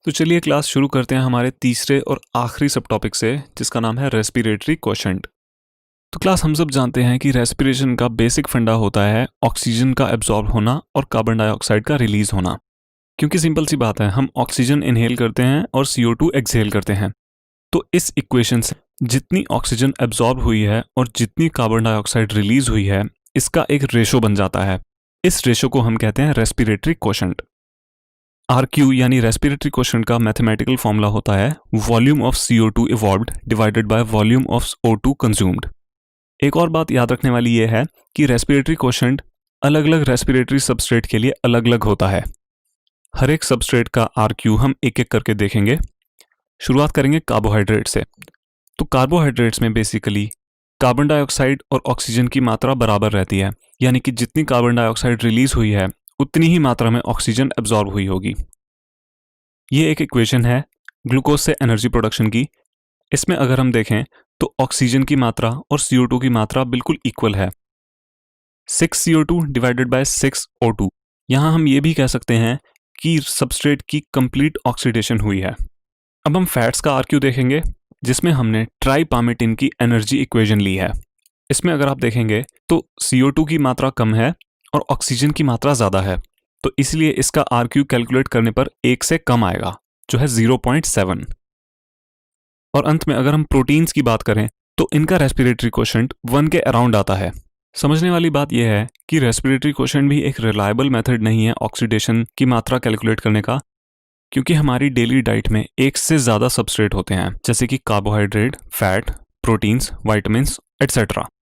तो चलिए क्लास शुरू करते हैं हमारे तीसरे और आखिरी सब टॉपिक से, जिसका नाम है रेस्पिरेटरी क्वोशंट। तो क्लास हम सब जानते हैं कि रेस्पिरेशन का बेसिक फंडा होता है ऑक्सीजन का एब्जॉर्ब होना और कार्बन डाइऑक्साइड का रिलीज होना। क्योंकि सिंपल सी बात है, हम ऑक्सीजन इनहेल करते हैं और CO2 एक्सहेल करते हैं। तो इस इक्वेशन से जितनी ऑक्सीजन एब्जॉर्ब हुई है और जितनी कार्बन डाइऑक्साइड रिलीज हुई है, इसका एक रेशो बन जाता है। इस रेशो को हम कहते हैं रेस्पिरेटरी क्वोशंट। RQ यानी रेस्पिरेटरी क्वोशंट का मैथमेटिकल फॉर्मूला होता है volume of CO2 evolved divided by volume of O2 consumed. एक और बात याद रखने वाली यह है कि रेस्पिरेटरी क्वोशंट अलग अलग रेस्पिरेटरी सबस्ट्रेट के लिए अलग अलग होता है। हर एक सबस्ट्रेट का RQ हम एक एक करके देखेंगे। शुरुआत करेंगे कार्बोहाइड्रेट से। तो कार्बोहाइड्रेट्स में बेसिकली कार्बन डाइऑक्साइड और ऑक्सीजन की मात्रा बराबर रहती है, यानी कि जितनी कार्बन डाइऑक्साइड रिलीज हुई है उतनी ही मात्रा में ऑक्सीजन एब्जॉर्ब हुई होगी। ये एक इक्वेशन है ग्लूकोज से एनर्जी प्रोडक्शन की। इसमें अगर हम देखें तो ऑक्सीजन की मात्रा और CO2 की मात्रा बिल्कुल इक्वल है, 6 CO2 डिवाइडेड बाय 6 O2। यहाँ हम ये भी कह सकते हैं कि सबस्ट्रेट की कंप्लीट ऑक्सीडेशन हुई है। अब हम फैट्स का RQ देखेंगे, जिसमें हमने ट्राइपामेटिन की एनर्जी इक्वेशन ली है। इसमें अगर आप देखेंगे तो CO2 की मात्रा कम है और ऑक्सीजन की मात्रा ज़्यादा है, तो इसलिए इसका RQ कैलकुलेट करने पर 1 से कम आएगा, जो है 0.7। और अंत में अगर हम प्रोटीन्स की बात करें तो इनका रेस्पिरेटरी क्वोशंट 1 के अराउंड आता है। समझने वाली बात यह है कि रेस्पिरेटरी क्वोशंट भी एक रिलायबल मेथड नहीं है ऑक्सीडेशन की मात्रा कैलकुलेट करने का, क्योंकि हमारी डेली डाइट में एक से ज़्यादा सबस्ट्रेट होते हैं, जैसे कि carbohydrate, fat, proteins, vitamins etcetera.